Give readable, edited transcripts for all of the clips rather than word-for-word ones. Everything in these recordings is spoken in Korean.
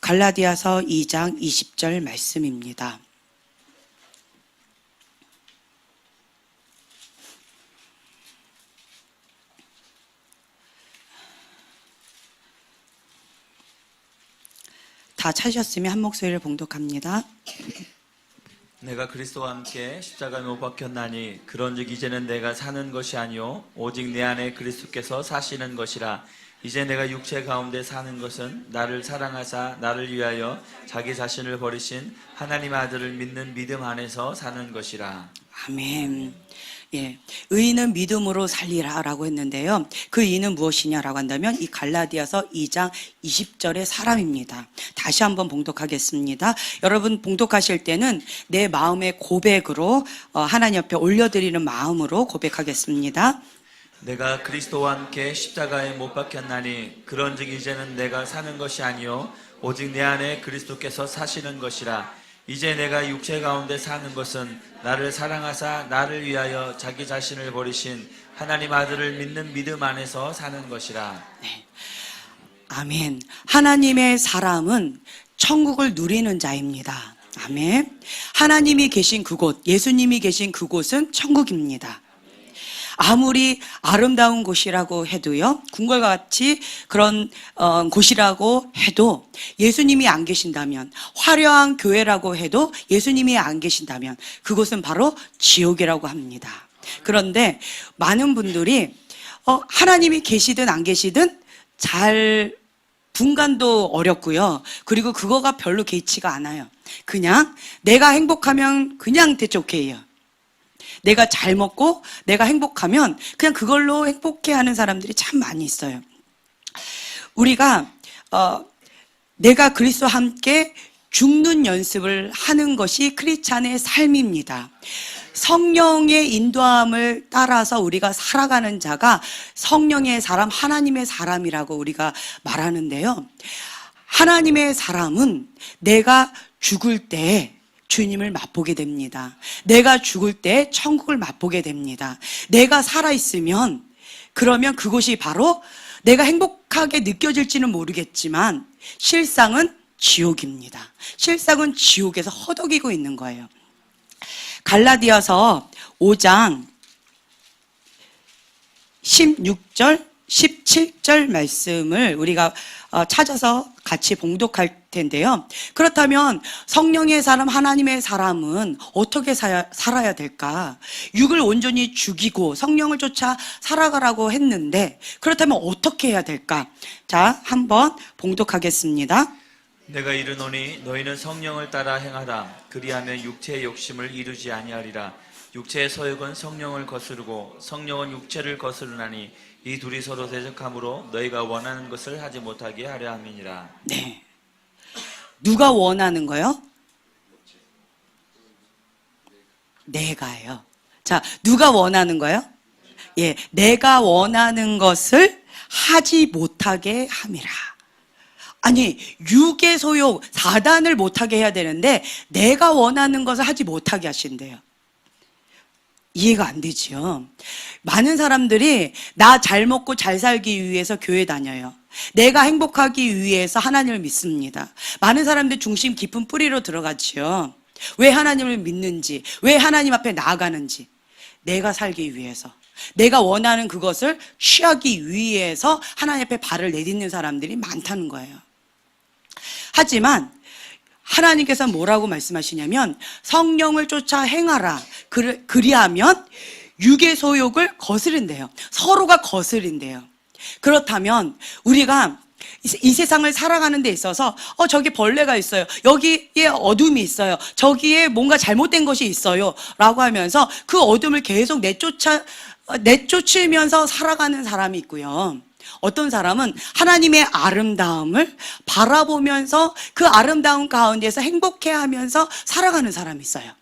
갈라디아서 2장 20절 말씀입니다. 다 찾으셨으면 한 목소리를 봉독합니다. 내가 그리스도와 함께 십자가에 못 박혔나니 그런즉 이제는 내가 사는 것이 아니요 오직 내 안에 그리스도께서 사시는 것이라. 이제 내가 육체 가운데 사는 것은 나를 사랑하사 나를 위하여 자기 자신을 버리신 하나님의 아들을 믿는 믿음 안에서 사는 것이라. 아멘. 예, 의인은 믿음으로 살리라라고 했는데요. 그 의인은 무엇이냐라고 한다면 이 갈라디아서 2장 20절의 사람입니다. 다시 한번 봉독하겠습니다. 여러분 봉독하실 때는 내 마음의 고백으로 하나님 앞에 올려드리는 마음으로 고백하겠습니다. 내가 그리스도와 함께 십자가에 못 박혔나니 그런즉 이제는 내가 사는 것이 아니요 오직 내 안에 그리스도께서 사시는 것이라. 이제 내가 육체 가운데 사는 것은 나를 사랑하사 나를 위하여 자기 자신을 버리신 하나님 아들을 믿는 믿음 안에서 사는 것이라. 네. 아멘. 하나님의 사람은 천국을 누리는 자입니다. 아멘. 하나님이 계신 그곳, 예수님이 계신 그곳은 천국입니다. 아무리 아름다운 곳이라고 해도요, 궁궐과 같이 그런 곳이라고 해도 예수님이 안 계신다면, 화려한 교회라고 해도 예수님이 안 계신다면 그곳은 바로 지옥이라고 합니다. 그런데 많은 분들이 하나님이 계시든 안 계시든 잘 분간도 어렵고요. 그리고 그거가 별로 개의치가 않아요. 그냥 내가 행복하면 그냥 대쪽해요. 내가 잘 먹고 내가 행복하면 그냥 그걸로 행복해하는 사람들이 참 많이 있어요. 우리가 내가 그리스도와 함께 죽는 연습을 하는 것이 크리스찬의 삶입니다. 성령의 인도함을 따라서 우리가 살아가는 자가 성령의 사람, 하나님의 사람이라고 우리가 말하는데요. 하나님의 사람은 내가 죽을 때 주님을 맛보게 됩니다. 내가 죽을 때 천국을 맛보게 됩니다. 내가 살아있으면 그러면 그곳이 바로 내가 행복하게 느껴질지는 모르겠지만 실상은 지옥입니다. 실상은 지옥에서 허덕이고 있는 거예요. 갈라디아서 5장 16절 17절 말씀을 우리가 찾아서 같이 봉독할 텐데요. 그렇다면 성령의 사람, 하나님의 사람은 어떻게 살아야 될까? 육을 온전히 죽이고 성령을 쫓아 살아가라고 했는데 그렇다면 어떻게 해야 될까? 자, 한번 봉독하겠습니다. 내가 이르노니 너희는 성령을 따라 행하라. 그리하면 육체의 욕심을 이루지 아니하리라. 육체의 소욕은 성령을 거스르고 성령은 육체를 거스르나니 이 둘이 서로 대적함으로 너희가 원하는 것을 하지 못하게 하려 함이니라. 네. 누가 원하는 거요? 내가요. 자, 누가 원하는 거요? 예, 내가 원하는 것을 하지 못하게 함이라. 아니, 육의 소욕, 사단을 못하게 해야 되는데 내가 원하는 것을 하지 못하게 하신대요. 이해가 안 되죠. 많은 사람들이 나 잘 먹고 잘 살기 위해서 교회 다녀요. 내가 행복하기 위해서 하나님을 믿습니다. 많은 사람들 중심 깊은 뿌리로 들어가지요. 왜 하나님을 믿는지, 왜 하나님 앞에 나아가는지 내가 살기 위해서, 내가 원하는 그것을 취하기 위해서 하나님 앞에 발을 내딛는 사람들이 많다는 거예요. 하지만 하나님께서 뭐라고 말씀하시냐면 성령을 쫓아 행하라. 그리하면 육의 소욕을 거스른대요. 서로가 거스른대요. 그렇다면 우리가 이 세상을 살아가는 데 있어서 저기 벌레가 있어요. 여기에 어둠이 있어요. 저기에 뭔가 잘못된 것이 있어요. 라고 하면서 그 어둠을 계속 내쫓으면서 살아가는 사람이 있고요. 어떤 사람은 하나님의 아름다움을 바라보면서 그 아름다움 가운데서 행복해하면서 살아가는 사람이 있어요.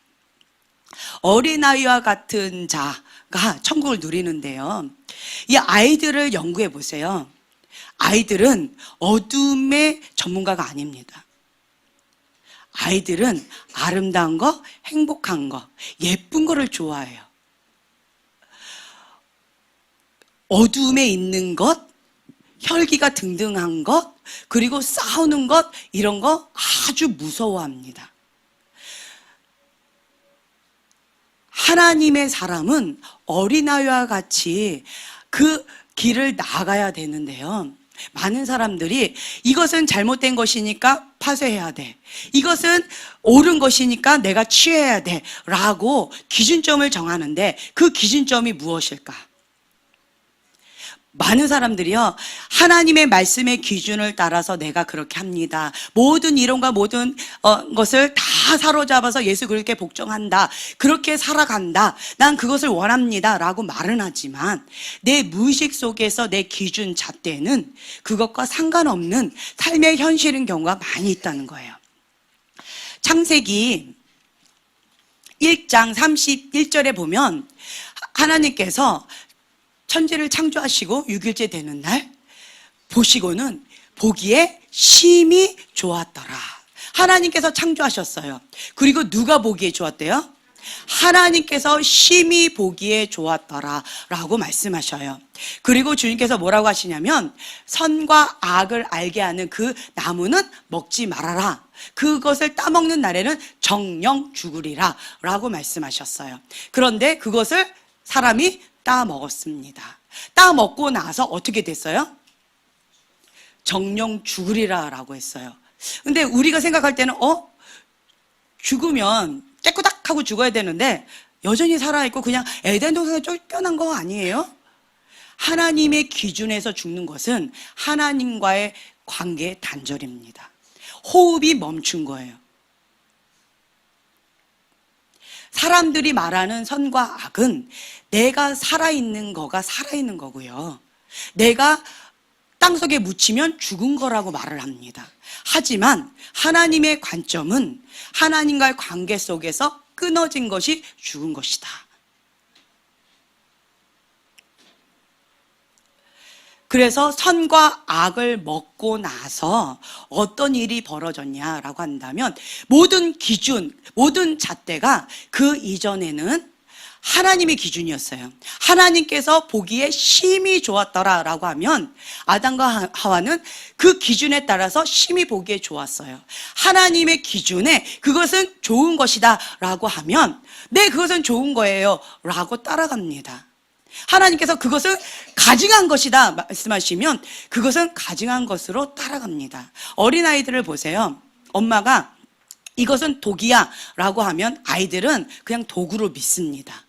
어린아이와 같은 자가 천국을 누리는데요. 이 아이들을 연구해 보세요. 아이들은 어둠의 전문가가 아닙니다. 아이들은 아름다운 거, 행복한 거, 예쁜 거를 좋아해요. 어둠에 있는 것, 혈기가 등등한 것, 그리고 싸우는 것, 이런 거 아주 무서워합니다. 하나님의 사람은 어린아이와 같이 그 길을 나가야 되는데요. 많은 사람들이 이것은 잘못된 것이니까 파쇄해야 돼. 이것은 옳은 것이니까 내가 취해야 돼. 라고 기준점을 정하는데 그 기준점이 무엇일까? 많은 사람들이요, 하나님의 말씀의 기준을 따라서 내가 그렇게 합니다. 모든 이론과 모든 것을 다 사로잡아서 예수 그렇게 복종한다. 그렇게 살아간다. 난 그것을 원합니다. 라고 말은 하지만 내 무의식 속에서 내 기준 잣대는 그것과 상관없는 삶의 현실인 경우가 많이 있다는 거예요. 창세기 1장 31절에 보면 하나님께서 천지를 창조하시고 6일째 되는 날 보시고는 보기에 심히 좋았더라. 하나님께서 창조하셨어요. 그리고 누가 보기에 좋았대요? 하나님께서 심히 보기에 좋았더라 라고 말씀하셔요. 그리고 주님께서 뭐라고 하시냐면 선과 악을 알게 하는 그 나무는 먹지 말아라. 그것을 따먹는 날에는 정령 죽으리라 라고 말씀하셨어요. 그런데 그것을 사람이 따 먹었습니다. 따 먹고 나서 어떻게 됐어요? 정령 죽으리라 라고 했어요. 근데 우리가 생각할 때는 죽으면 깨꾸닥 하고 죽어야 되는데 여전히 살아있고 그냥 에덴 동산에 쫓겨난 거 아니에요? 하나님의 기준에서 죽는 것은 하나님과의 관계의 단절입니다. 호흡이 멈춘 거예요. 사람들이 말하는 선과 악은 내가 살아있는 거가 살아있는 거고요. 내가 땅속에 묻히면 죽은 거라고 말을 합니다. 하지만 하나님의 관점은 하나님과의 관계 속에서 끊어진 것이 죽은 것이다. 그래서 선과 악을 먹고 나서 어떤 일이 벌어졌냐라고 한다면 모든 기준, 모든 잣대가 그 이전에는 하나님의 기준이었어요. 하나님께서 보기에 심히 좋았더라라고 하면 아담과 하와는 그 기준에 따라서 심히 보기에 좋았어요. 하나님의 기준에 그것은 좋은 것이다라고 하면 네, 그것은 좋은 거예요 라고 따라갑니다. 하나님께서 그것은 가증한 것이다 말씀하시면 그것은 가증한 것으로 따라갑니다. 어린아이들을 보세요. 엄마가 이것은 독이야 라고 하면 아이들은 그냥 도구로 믿습니다.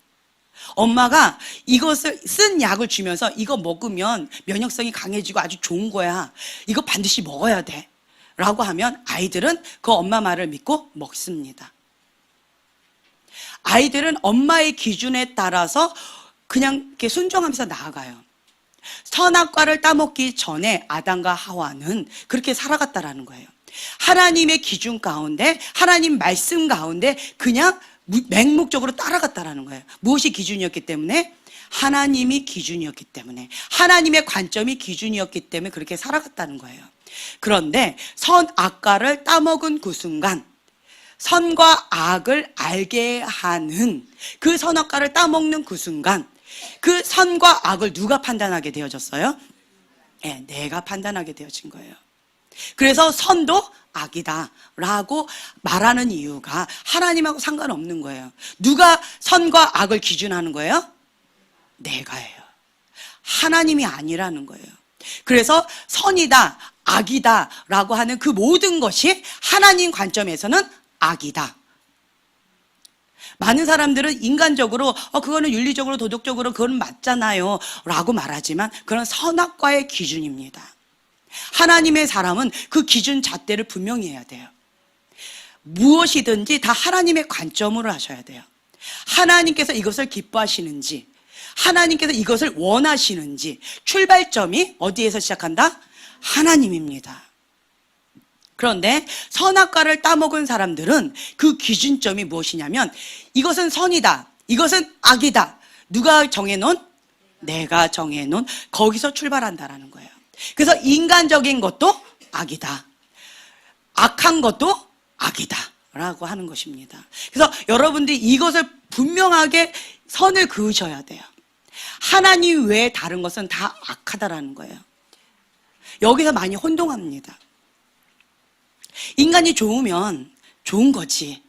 엄마가 이것을 쓴 약을 주면서 이거 먹으면 면역성이 강해지고 아주 좋은 거야. 이거 반드시 먹어야 돼 라고 하면 아이들은 그 엄마 말을 믿고 먹습니다. 아이들은 엄마의 기준에 따라서 그냥 이렇게 순종하면서 나아가요. 선악과를 따먹기 전에 아담과 하와는 그렇게 살아갔다라는 거예요. 하나님의 기준 가운데, 하나님 말씀 가운데 그냥 맹목적으로 따라갔다라는 거예요. 무엇이 기준이었기 때문에? 하나님이 기준이었기 때문에, 하나님의 관점이 기준이었기 때문에 그렇게 살아갔다는 거예요. 그런데 선악과를 따먹은 그 순간 선과 악을 알게 하는 그 선악과를 따먹는 그 순간 그 선과 악을 누가 판단하게 되어졌어요? 네, 내가 판단하게 되어진 거예요. 그래서 선도 악이다 라고 말하는 이유가 하나님하고 상관없는 거예요. 누가 선과 악을 기준하는 거예요? 내가예요. 하나님이 아니라는 거예요. 그래서 선이다, 악이다 라고 하는 그 모든 것이 하나님 관점에서는 악이다. 많은 사람들은 인간적으로 그거는 윤리적으로 도덕적으로 그건 맞잖아요 라고 말하지만 그건 선악과의 기준입니다. 하나님의 사람은 그 기준 잣대를 분명히 해야 돼요. 무엇이든지 다 하나님의 관점으로 하셔야 돼요. 하나님께서 이것을 기뻐하시는지, 하나님께서 이것을 원하시는지, 출발점이 어디에서 시작한다? 하나님입니다. 그런데 선악과를 따먹은 사람들은 그 기준점이 무엇이냐면 이것은 선이다, 이것은 악이다. 누가 정해놓은? 내가 정해놓은 거기서 출발한다라는 거예요. 그래서 인간적인 것도 악이다, 악한 것도 악이다 라고 하는 것입니다. 그래서 여러분들이 이것을 분명하게 선을 그으셔야 돼요. 하나님 외에 다른 것은 다 악하다라는 거예요. 여기서 많이 혼동합니다. 인간이 좋으면 좋은 거지.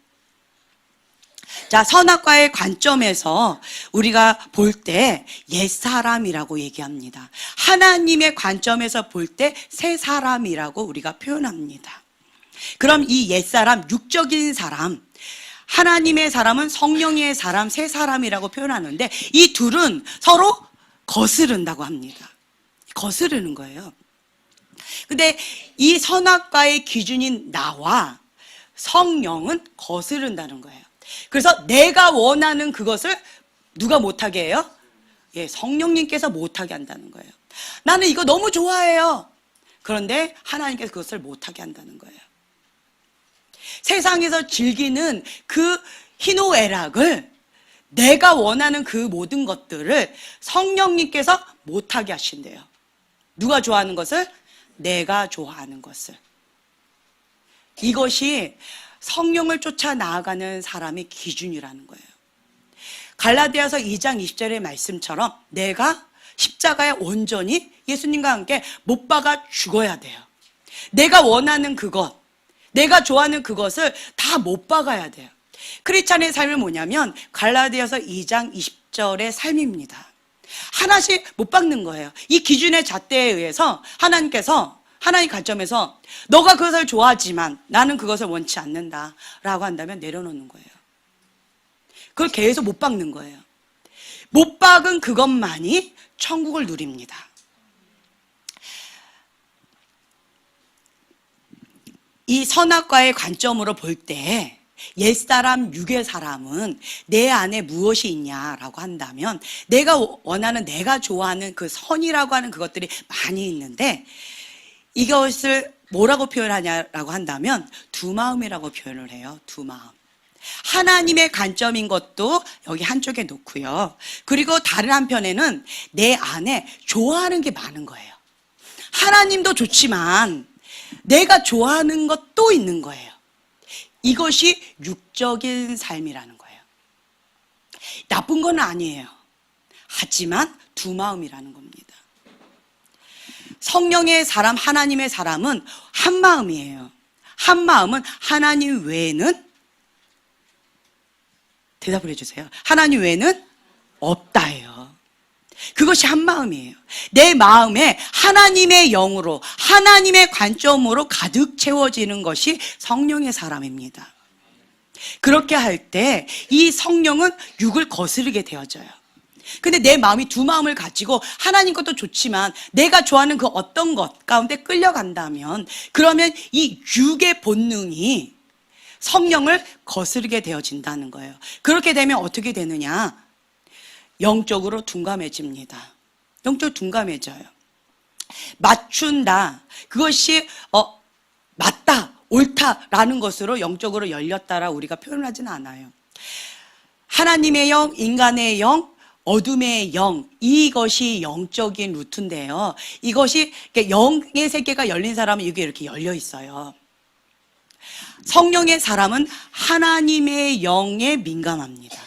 자, 선악과의 관점에서 우리가 볼 때 옛사람이라고 얘기합니다. 하나님의 관점에서 볼 때 새 사람이라고 우리가 표현합니다. 그럼 이 옛사람, 육적인 사람, 하나님의 사람은 성령의 사람, 새 사람이라고 표현하는데 이 둘은 서로 거스른다고 합니다. 거스르는 거예요. 근데 이 선악과의 기준인 나와 성령은 거스른다는 거예요. 그래서 내가 원하는 그것을 누가 못하게 해요? 예, 성령님께서 못하게 한다는 거예요. 나는 이거 너무 좋아해요. 그런데 하나님께서 그것을 못하게 한다는 거예요. 세상에서 즐기는 그 희노애락을, 내가 원하는 그 모든 것들을 성령님께서 못하게 하신대요. 누가 좋아하는 것을? 내가 좋아하는 것을. 이것이 성령을 쫓아 나아가는 사람의 기준이라는 거예요. 갈라디아서 2장 20절의 말씀처럼 내가 십자가에 온전히 예수님과 함께 못 박아 죽어야 돼요. 내가 원하는 그것, 내가 좋아하는 그것을 다 못 박아야 돼요. 크리스찬의 삶은 뭐냐면 갈라디아서 2장 20절의 삶입니다. 하나씩 못 박는 거예요. 이 기준의 잣대에 의해서 하나님 관점에서 너가 그것을 좋아하지만 나는 그것을 원치 않는다 라고 한다면 내려놓는 거예요. 그걸 계속 못 박는 거예요. 못 박은 그것만이 천국을 누립니다. 이 선악과의 관점으로 볼 때 옛사람, 육의 사람은 내 안에 무엇이 있냐라고 한다면 내가 원하는, 내가 좋아하는 그 선이라고 하는 그것들이 많이 있는데 이것을 뭐라고 표현하냐라고 한다면 두 마음이라고 표현을 해요. 두 마음. 하나님의 관점인 것도 여기 한쪽에 놓고요. 그리고 다른 한편에는 내 안에 좋아하는 게 많은 거예요. 하나님도 좋지만 내가 좋아하는 것도 있는 거예요. 이것이 육적인 삶이라는 거예요. 나쁜 건 아니에요. 하지만 두 마음이라는 겁니다. 성령의 사람, 하나님의 사람은 한 마음이에요. 한 마음은 하나님 외에는, 대답을 해주세요. 하나님 외에는 없다예요. 그것이 한 마음이에요. 내 마음에 하나님의 영으로, 하나님의 관점으로 가득 채워지는 것이 성령의 사람입니다. 그렇게 할 때 이 성령은 육을 거스르게 되어져요. 근데 내 마음이 두 마음을 가지고 하나님 것도 좋지만 내가 좋아하는 그 어떤 것 가운데 끌려간다면 그러면 이 육의 본능이 성령을 거스르게 되어진다는 거예요. 그렇게 되면 어떻게 되느냐? 영적으로 둔감해집니다. 영적으로 둔감해져요. 맞춘다. 그것이 맞다, 옳다라는 것으로 영적으로 열렸다라 우리가 표현하지는 않아요. 하나님의 영, 인간의 영, 어둠의 영, 이것이 영적인 루트인데요. 이것이 영의 세계가 열린 사람은 이게 이렇게 열려 있어요. 성령의 사람은 하나님의 영에 민감합니다.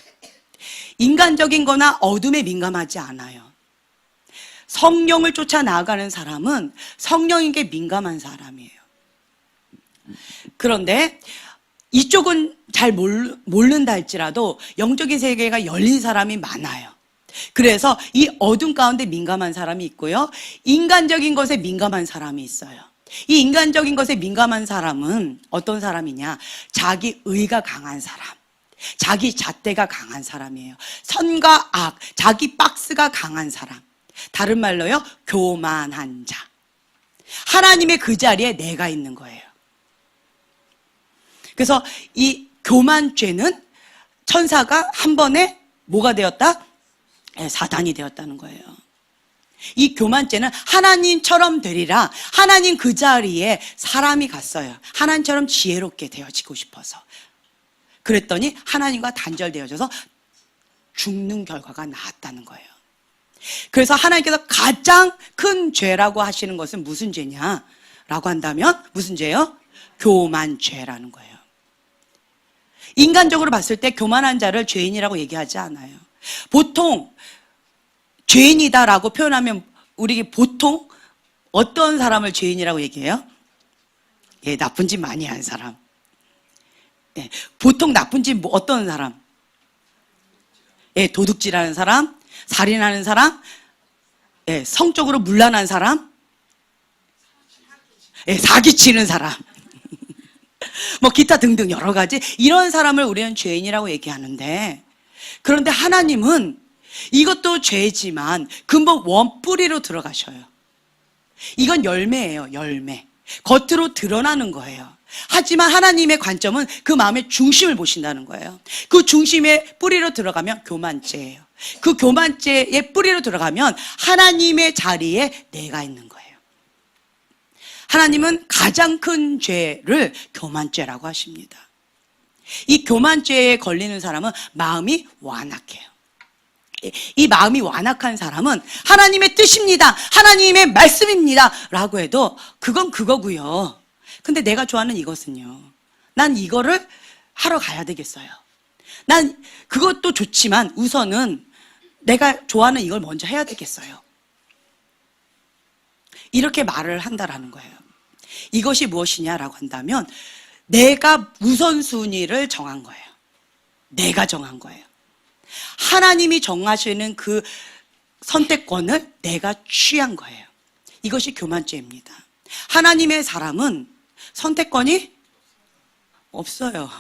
인간적인 거나 어둠에 민감하지 않아요. 성령을 쫓아 나아가는 사람은 성령에게 민감한 사람이에요. 그런데 이쪽은 잘 모른다 할지라도 영적인 세계가 열린 사람이 많아요. 그래서 이 어둠 가운데 민감한 사람이 있고요. 인간적인 것에 민감한 사람이 있어요. 이 인간적인 것에 민감한 사람은 어떤 사람이냐? 자기 의가 강한 사람. 자기 잣대가 강한 사람이에요. 선과 악, 자기 박스가 강한 사람. 다른 말로요, 교만한 자. 하나님의 그 자리에 내가 있는 거예요. 그래서 이 교만죄는 천사가 한 번에 뭐가 되었다? 사단이 되었다는 거예요. 이 교만죄는 하나님처럼 되리라. 하나님 그 자리에 사람이 갔어요. 하나님처럼 지혜롭게 되어지고 싶어서. 그랬더니 하나님과 단절되어져서 죽는 결과가 나왔다는 거예요. 그래서 하나님께서 가장 큰 죄라고 하시는 것은 무슨 죄냐라고 한다면 무슨 죄요? 교만죄라는 거예요. 인간적으로 봤을 때 교만한 자를 죄인이라고 얘기하지 않아요. 보통 죄인이다라고 표현하면 우리 보통 어떤 사람을 죄인이라고 얘기해요? 예, 나쁜 짓 많이 한 사람. 예, 보통 나쁜 짓 어떤 사람? 예, 도둑질하는 사람, 살인하는 사람, 예, 성적으로 문란한 사람, 예, 사기치는 사람. 뭐 기타 등등 여러 가지 이런 사람을 우리는 죄인이라고 얘기하는데, 그런데 하나님은 이것도 죄지만 근본 원뿌리로 들어가셔요. 이건 열매예요, 열매. 겉으로 드러나는 거예요. 하지만 하나님의 관점은 그 마음의 중심을 보신다는 거예요. 그 중심의 뿌리로 들어가면 교만죄예요. 그 교만죄의 뿌리로 들어가면 하나님의 자리에 내가 있는 거예요. 하나님은 가장 큰 죄를 교만죄라고 하십니다. 이 교만죄에 걸리는 사람은 마음이 완악해요. 이 마음이 완악한 사람은 하나님의 뜻입니다, 하나님의 말씀입니다 라고 해도 그건 그거고요. 근데 내가 좋아하는 이것은요, 난 이거를 하러 가야 되겠어요. 난 그것도 좋지만 우선은 내가 좋아하는 이걸 먼저 해야 되겠어요. 이렇게 말을 한다라는 거예요. 이것이 무엇이냐라고 한다면 내가 우선순위를 정한 거예요. 내가 정한 거예요. 하나님이 정하시는 그 선택권을 내가 취한 거예요. 이것이 교만죄입니다. 하나님의 사람은 선택권이 없어요.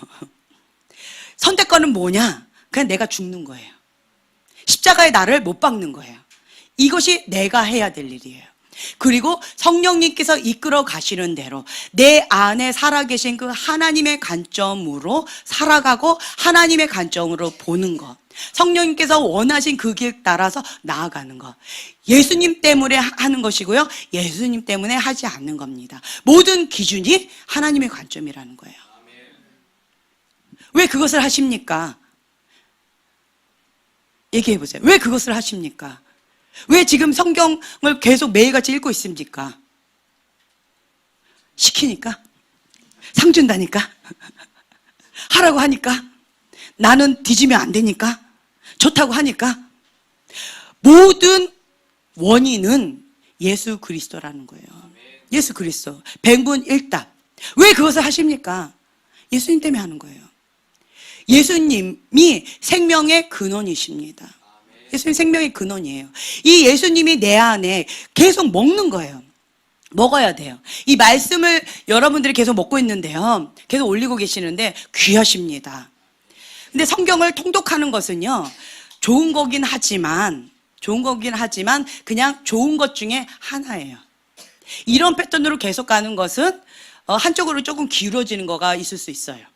선택권은 뭐냐? 그냥 내가 죽는 거예요. 십자가에 나를 못 박는 거예요. 이것이 내가 해야 될 일이에요. 그리고 성령님께서 이끌어 가시는 대로 내 안에 살아계신 그 하나님의 관점으로 살아가고 하나님의 관점으로 보는 것, 성령님께서 원하신 그 길 따라서 나아가는 것, 예수님 때문에 하는 것이고요, 예수님 때문에 하지 않는 겁니다. 모든 기준이 하나님의 관점이라는 거예요. 왜 그것을 하십니까? 얘기해 보세요. 왜 그것을 하십니까? 왜 지금 성경을 계속 매일같이 읽고 있습니까? 시키니까? 상 준다니까? 하라고 하니까? 나는 뒤지면 안 되니까? 좋다고 하니까? 모든 원인은 예수 그리스도라는 거예요. 예수 그리스도. 백문일답. 왜 그것을 하십니까? 예수님 때문에 하는 거예요. 예수님이 생명의 근원이십니다. 예수님 생명의 근원이에요. 이 예수님이 내 안에 계속 먹는 거예요. 먹어야 돼요. 이 말씀을 여러분들이 계속 먹고 있는데요, 계속 올리고 계시는데 귀하십니다. 근데 성경을 통독하는 것은요, 좋은 거긴 하지만 그냥 좋은 것 중에 하나예요. 이런 패턴으로 계속 가는 것은 한쪽으로 조금 기울어지는 거가 있을 수 있어요.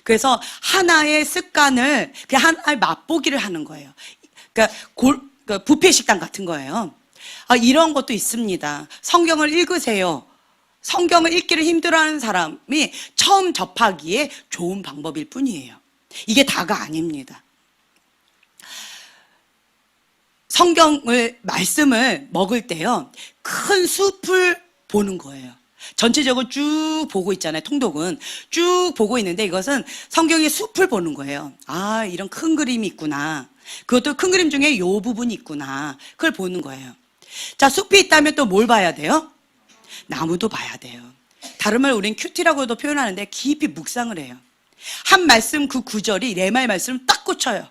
그래서 하나의 습관을 그냥 하나의 맛보기를 하는 거예요. 그러니까 뷔페 식당 같은 거예요. 이런 것도 있습니다. 성경을 읽으세요. 성경을 읽기를 힘들어하는 사람이 처음 접하기에 좋은 방법일 뿐이에요. 이게 다가 아닙니다. 말씀을 먹을 때요, 큰 숲을 보는 거예요. 전체적으로 쭉 보고 있잖아요. 통독은 쭉 보고 있는데 이것은 성경의 숲을 보는 거예요. 아, 이런 큰 그림이 있구나. 그것도 큰 그림 중에 이 부분이 있구나. 그걸 보는 거예요. 자, 숲이 있다면 또 뭘 봐야 돼요? 나무도 봐야 돼요. 다른 말 우리는 큐티라고도 표현하는데 깊이 묵상을 해요. 한 말씀 그 구절이 내 말씀을 딱 꽂혀요.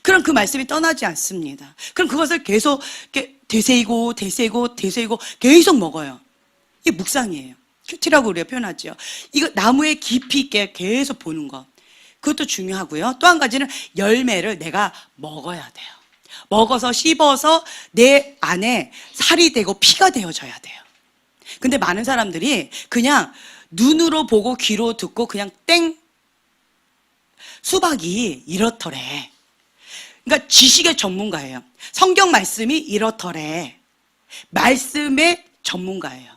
그럼 그 말씀이 떠나지 않습니다. 그럼 그것을 계속 이렇게 되새이고 계속 먹어요. 이게 묵상이에요. 큐티라고 우리가 표현하죠. 이거 나무에 깊이 있게 계속 보는 거. 그것도 중요하고요. 또 한 가지는 열매를 내가 먹어야 돼요. 먹어서 씹어서 내 안에 살이 되고 피가 되어져야 돼요. 근데 많은 사람들이 그냥 눈으로 보고 귀로 듣고 그냥 땡, 수박이 이렇더래. 그러니까 지식의 전문가예요. 성경 말씀이 이렇더래. 말씀의 전문가예요.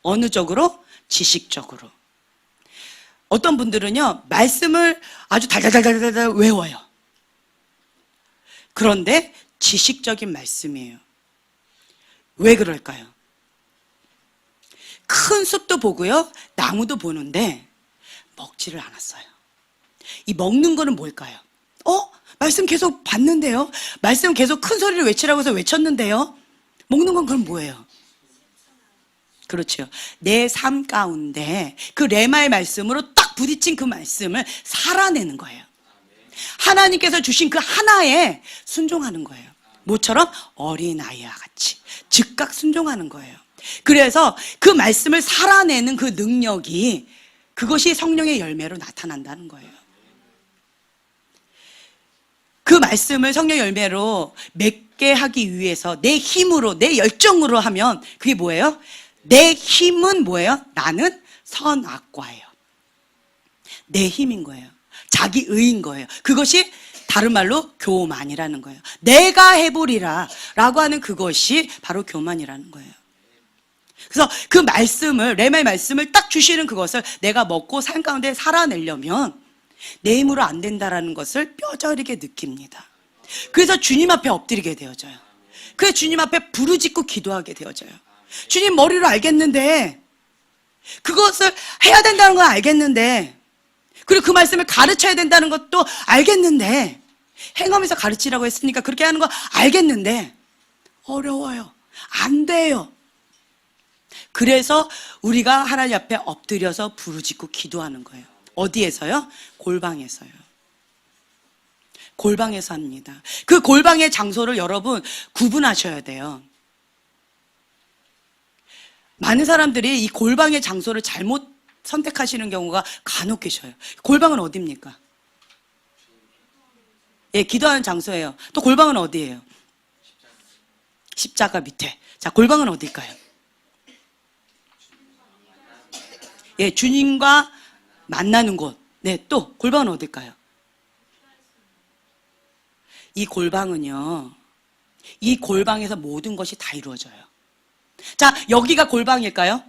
어느 쪽으로? 지식적으로. 어떤 분들은요, 말씀을 아주 달달달달달 외워요. 그런데 지식적인 말씀이에요. 왜 그럴까요? 큰 숲도 보고요, 나무도 보는데 먹지를 않았어요. 이 먹는 거는 뭘까요? 말씀 계속 봤는데요? 말씀 계속 큰 소리를 외치라고 해서 외쳤는데요? 먹는 건 그럼 뭐예요? 그렇죠. 내 삶 가운데 그 레마의 말씀으로 딱 부딪힌 그 말씀을 살아내는 거예요. 하나님께서 주신 그 하나에 순종하는 거예요. 모처럼 어린아이와 같이 즉각 순종하는 거예요. 그래서 그 말씀을 살아내는 그 능력이, 그것이 성령의 열매로 나타난다는 거예요. 그 말씀을 성령의 열매로 맺게 하기 위해서 내 힘으로, 내 열정으로 하면 그게 뭐예요? 내 힘은 뭐예요? 나는 선악과예요. 내 힘인 거예요. 자기 의인 거예요. 그것이 다른 말로 교만이라는 거예요. 내가 해보리라 라고 하는 그것이 바로 교만이라는 거예요. 그래서 그 말씀을, 레마의 말씀을 딱 주시는 그것을 내가 먹고 삶 가운데 살아내려면 내 힘으로 안 된다라는 것을 뼈저리게 느낍니다. 그래서 주님 앞에 엎드리게 되어져요. 그래서 주님 앞에 부르짖고 기도하게 되어져요. 주님, 머리로 알겠는데, 그것을 해야 된다는 건 알겠는데, 그리고 그 말씀을 가르쳐야 된다는 것도 알겠는데, 행하면서 가르치라고 했으니까 그렇게 하는 거 알겠는데 어려워요. 안 돼요. 그래서 우리가 하나님 앞에 엎드려서 부르짖고 기도하는 거예요. 어디에서요? 골방에서요. 골방에서 합니다. 그 골방의 장소를 여러분 구분하셔야 돼요. 많은 사람들이 이 골방의 장소를 잘못 선택하시는 경우가 간혹 계셔요. 골방은 어디입니까? 예, 기도하는 장소예요. 또 골방은 어디예요? 십자가 밑에. 자, 골방은 어딜까요? 예, 주님과 만나는 곳. 네, 또 골방은 어딜까요? 이 골방은요, 이 골방에서 모든 것이 다 이루어져요. 자, 여기가 골방일까요?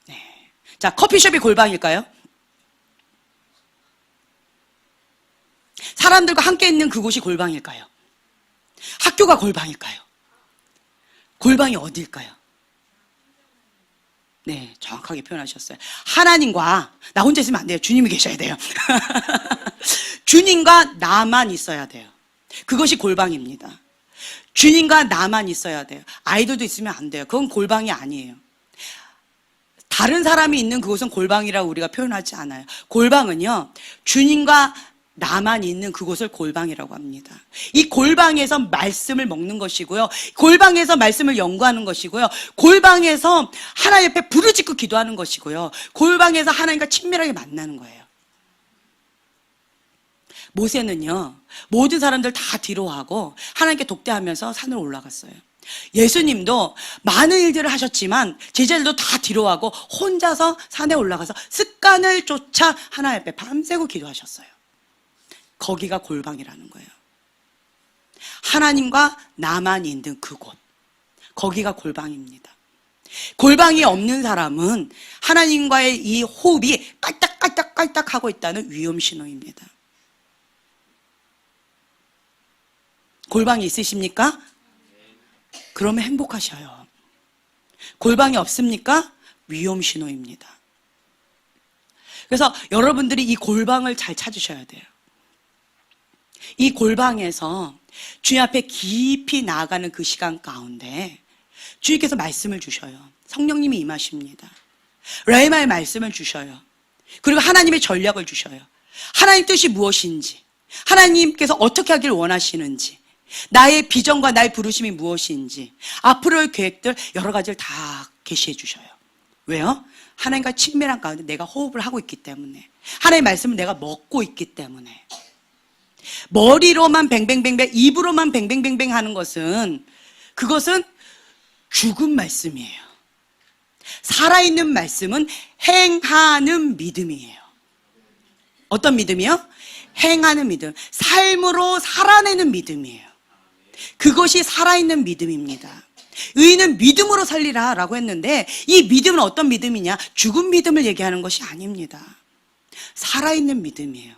네. 자, 커피숍이 골방일까요? 사람들과 함께 있는 그곳이 골방일까요? 학교가 골방일까요? 골방이 어딜까요? 네, 정확하게 표현하셨어요. 하나님과, 나 혼자 있으면 안 돼요. 주님이 계셔야 돼요. 주님과 나만 있어야 돼요. 그것이 골방입니다. 주님과 나만 있어야 돼요. 아이들도 있으면 안 돼요. 그건 골방이 아니에요. 다른 사람이 있는 그곳은 골방이라고 우리가 표현하지 않아요. 골방은요, 주님과 나만 있는 그곳을 골방이라고 합니다. 이 골방에서 말씀을 먹는 것이고요. 골방에서 말씀을 연구하는 것이고요. 골방에서 하나님 옆에 부르짖고 기도하는 것이고요. 골방에서 하나님과 친밀하게 만나는 거예요. 모세는요, 모든 사람들 다 뒤로 하고 하나님께 독대하면서 산으로 올라갔어요. 예수님도 많은 일들을 하셨지만 제자들도 다 뒤로 하고 혼자서 산에 올라가서 습관을 쫓아 하나님 앞에 밤새고 기도하셨어요. 거기가 골방이라는 거예요. 하나님과 나만 있는 그곳, 거기가 골방입니다. 골방이 없는 사람은 하나님과의 이 호흡이 깔딱깔딱깔딱 하고 있다는 위험 신호입니다. 골방이 있으십니까? 그러면 행복하셔요. 골방이 없습니까? 위험 신호입니다. 그래서 여러분들이 이 골방을 잘 찾으셔야 돼요. 이 골방에서 주님 앞에 깊이 나아가는 그 시간 가운데 주님께서 말씀을 주셔요. 성령님이 임하십니다. 레마의 말씀을 주셔요. 그리고 하나님의 전략을 주셔요. 하나님 뜻이 무엇인지, 하나님께서 어떻게 하길 원하시는지, 나의 비전과 나의 부르심이 무엇인지, 앞으로의 계획들 여러 가지를 다 계시해 주셔요. 왜요? 하나님과 친밀한 가운데 내가 호흡을 하고 있기 때문에, 하나님의 말씀을 내가 먹고 있기 때문에. 머리로만 뱅뱅뱅뱅, 입으로만 뱅뱅뱅뱅 하는 것은, 그것은 죽은 말씀이에요. 살아있는 말씀은 행하는 믿음이에요. 어떤 믿음이요? 행하는 믿음. 삶으로 살아내는 믿음이에요. 그것이 살아있는 믿음입니다. 의인은 믿음으로 살리라 라고 했는데, 이 믿음은 어떤 믿음이냐? 죽은 믿음을 얘기하는 것이 아닙니다. 살아있는 믿음이에요.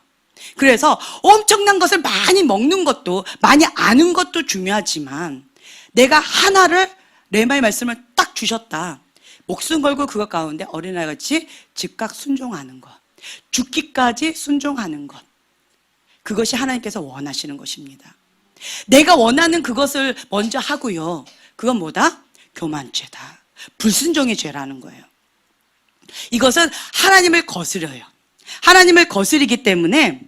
그래서 엄청난 것을 많이 먹는 것도, 많이 아는 것도 중요하지만, 내가 하나를, 레마의 말씀을 딱 주셨다. 목숨 걸고 그것 가운데 어린아이같이 즉각 순종하는 것, 죽기까지 순종하는 것, 그것이 하나님께서 원하시는 것입니다. 내가 원하는 그것을 먼저 하고요. 그건 뭐다? 교만죄다. 불순종의 죄라는 거예요. 이것은 하나님을 거스려요. 하나님을 거스리기 때문에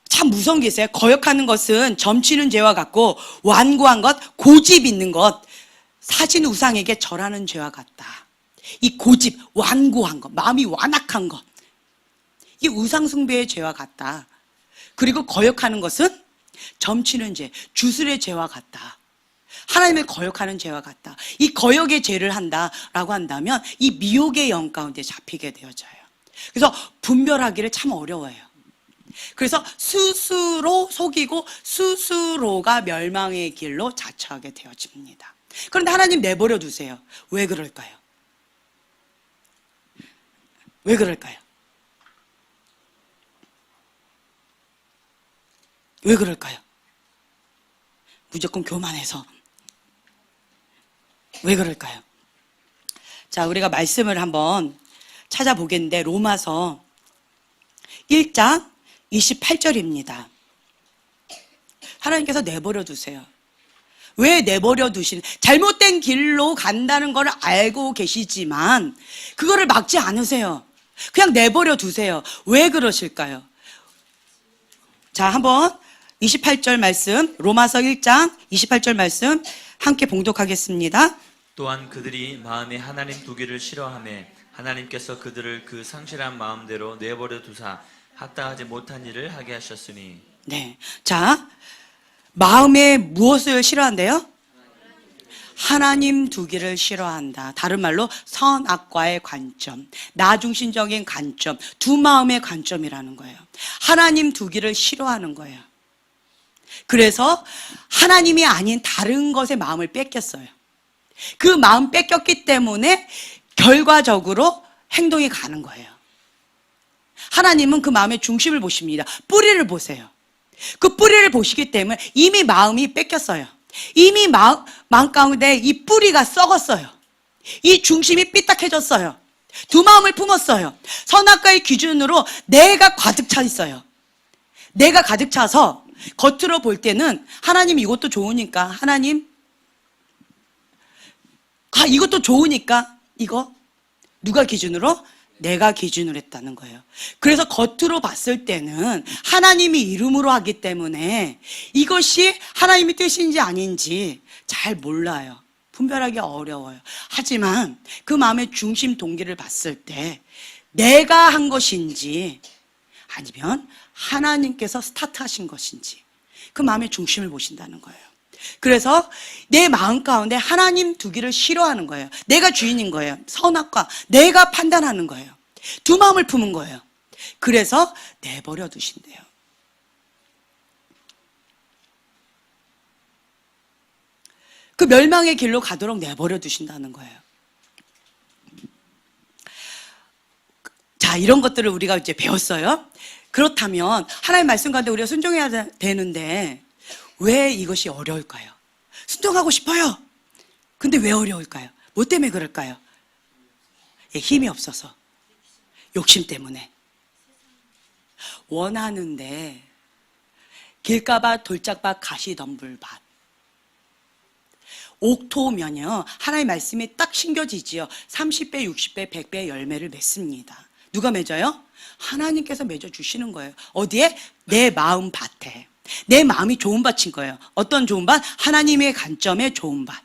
참 무서운 게 있어요. 거역하는 것은 점치는 죄와 같고 완고한 것, 고집 있는 것, 사진 우상에게 절하는 죄와 같다. 이 고집, 완고한 것, 마음이 완악한 것, 이게 우상 숭배의 죄와 같다. 그리고 거역하는 것은 점치는 죄, 주술의 죄와 같다. 하나님을 거역하는 죄와 같다. 이 거역의 죄를 한다라고 한다면 이 미혹의 영 가운데 잡히게 되어져요. 그래서 분별하기를 참 어려워요. 그래서 스스로 속이고 스스로가 멸망의 길로 자처하게 되어집니다. 그런데 하나님 내버려 두세요. 왜 그럴까요? 왜 그럴까요? 왜 그럴까요? 무조건 교만해서. 왜 그럴까요? 자, 우리가 말씀을 한번 찾아보겠는데 로마서 1장 28절입니다. 하나님께서 내버려 두세요. 왜 내버려 두시는? 잘못된 길로 간다는 걸 알고 계시지만 그거를 막지 않으세요. 그냥 내버려 두세요. 왜 그러실까요? 자, 한번 28절 말씀, 로마서 1장 28절 말씀 함께 봉독하겠습니다. 또한 그들이 마음에 하나님 두기를 싫어하매 하나님께서 그들을 그 상실한 마음대로 내버려 두사 합당하지 못한 일을 하게 하셨으니. 네. 자, 마음에 무엇을 싫어한대요? 하나님 두기를 싫어한다. 다른 말로 선악과의 관점, 나 중심적인 관점, 두 마음의 관점이라는 거예요. 하나님 두기를 싫어하는 거예요. 그래서 하나님이 아닌 다른 것에 마음을 뺏겼어요. 그 마음 뺏겼기 때문에 결과적으로 행동이 가는 거예요. 하나님은 그 마음의 중심을 보십니다. 뿌리를 보세요. 그 뿌리를 보시기 때문에 이미 마음이 뺏겼어요. 이미 마음 가운데 이 뿌리가 썩었어요. 이 중심이 삐딱해졌어요. 두 마음을 품었어요. 선악과의 기준으로 내가 가득 차 있어요. 내가 가득 차서 겉으로 볼 때는 하나님 이것도 좋으니까 하나님 이것도 좋으니까 이거 누가 기준으로? 내가 기준으로 했다는 거예요. 그래서 겉으로 봤을 때는 하나님이 이름으로 하기 때문에 이것이 하나님의 뜻인지 아닌지 잘 몰라요. 분별하기 어려워요. 하지만 그 마음의 중심 동기를 봤을 때 내가 한 것인지 아니면 하나님께서 스타트하신 것인지 그 마음의 중심을 보신다는 거예요. 그래서 내 마음 가운데 하나님 두기를 싫어하는 거예요. 내가 주인인 거예요. 선악과 내가 판단하는 거예요. 두 마음을 품은 거예요. 그래서 내버려 두신대요. 그 멸망의 길로 가도록 내버려 두신다는 거예요. 자, 이런 것들을 우리가 이제 배웠어요. 그렇다면 하나님의 말씀 가운데 우리가 순종해야 되는데 왜 이것이 어려울까요? 순종하고 싶어요. 근데 왜 어려울까요? 뭐 때문에 그럴까요? 힘이 없어서. 욕심 때문에. 원하는데 길가밭, 돌짝밭, 가시덤불밭. 옥토면요, 하나님의 말씀이 딱 신겨지지요. 30배, 60배, 100배 열매를 맺습니다. 누가 맺어요? 하나님께서 맺어주시는 거예요. 어디에? 내 마음 밭에. 내 마음이 좋은 밭인 거예요. 어떤 좋은 밭? 하나님의 관점의 좋은 밭.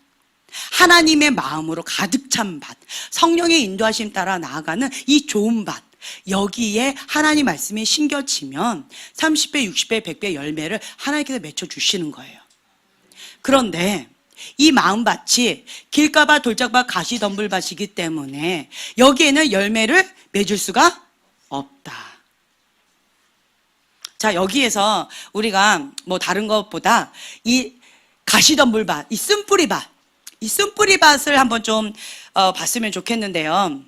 하나님의 마음으로 가득 찬 밭. 성령의 인도하심 따라 나아가는 이 좋은 밭. 여기에 하나님 말씀이 신겨지면 30배, 60배, 100배 열매를 하나님께서 맺혀주시는 거예요. 그런데 이 마음밭이 길가밭, 돌짝밭, 가시덤불밭이기 때문에 여기에는 열매를 맺을 수가 없다. 자, 여기에서 우리가 뭐 다른 것보다 이 가시덤불밭, 이 쓴뿌리밭을 한번 좀 봤으면 좋겠는데요.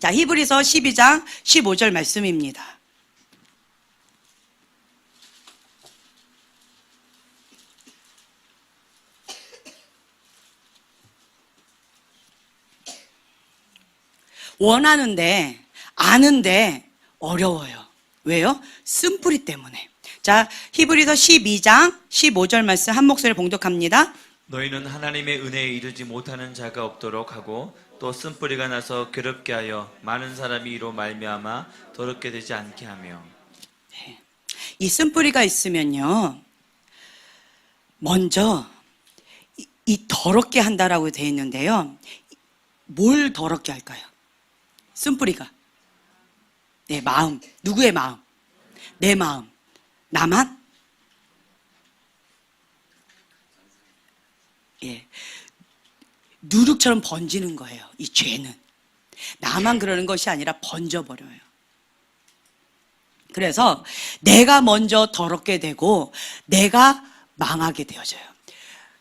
자, 히브리서 12장 15절 말씀입니다. 원하는데 아는데 어려워요. 왜요? 쓴뿌리 때문에. 자, 히브리서 12장 15절 말씀 한 목소리 봉독합니다. 너희는 하나님의 은혜에 이르지 못하는 자가 없도록 하고 또 쓴뿌리가 나서 괴롭게 하여 많은 사람이 이로 말미암아 더럽게 되지 않게 하며. 이 쓴뿌리가 있으면요, 먼저 이 더럽게 한다라고 되어 있는데요, 뭘 더럽게 할까요? 쓴뿌리가. 내 마음. 누구의 마음? 내 마음. 나만? 예. 누룩처럼 번지는 거예요, 이 죄는. 나만 그러는 것이 아니라 번져버려요. 그래서 내가 먼저 더럽게 되고 내가 망하게 되어져요.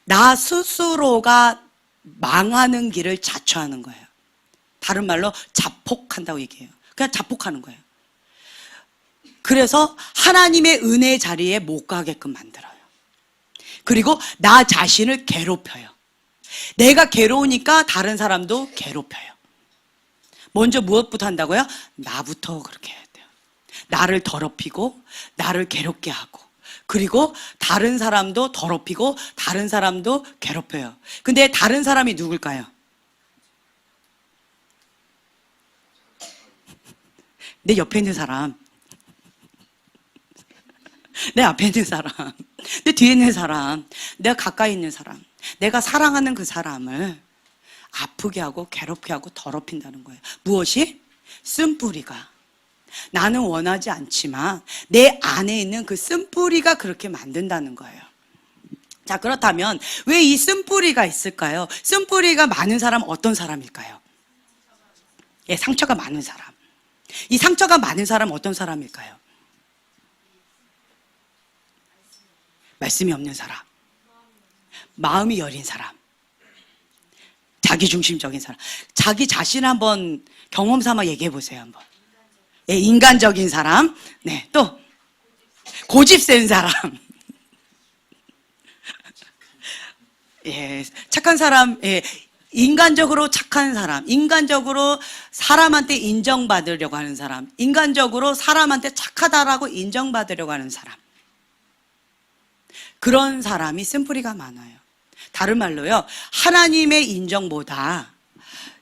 나 스스로가 망하는 길을 자초하는 거예요. 다른 말로 자폭한다고 얘기해요. 그냥 자폭하는 거예요. 그래서 하나님의 은혜 자리에 못 가게끔 만들어요. 그리고 나 자신을 괴롭혀요. 내가 괴로우니까 다른 사람도 괴롭혀요. 먼저 무엇부터 한다고요? 나부터 그렇게 해야 돼요. 나를 더럽히고 나를 괴롭게 하고, 그리고 다른 사람도 더럽히고 다른 사람도 괴롭혀요. 근데 다른 사람이 누굴까요? 내 옆에 있는 사람, 내 앞에 있는 사람, 내 뒤에 있는 사람, 내가 가까이 있는 사람, 내가 사랑하는 그 사람을 아프게 하고 괴롭게 하고 더럽힌다는 거예요. 무엇이? 쓴뿌리가. 나는 원하지 않지만 내 안에 있는 그 쓴뿌리가 그렇게 만든다는 거예요. 자, 그렇다면 왜 이 쓴뿌리가 있을까요? 쓴뿌리가 많은 사람은 어떤 사람일까요? 예, 상처가 많은 사람. 이 상처가 많은 사람은 어떤 사람일까요? 말씀이 없는 사람, 마음이 여린 사람, 자기중심적인 사람. 자기 자신 한번 경험 삼아 얘기해 보세요. 한번. 예, 인간적인 사람. 네, 또 고집 센 사람. 예, 착한 사람. 예, 인간적으로 착한 사람, 인간적으로 사람한테 인정받으려고 하는 사람, 인간적으로 사람한테 착하다라고 인정받으려고 하는 사람. 그런 사람이 쓴뿌리가 많아요. 다른 말로요, 하나님의 인정보다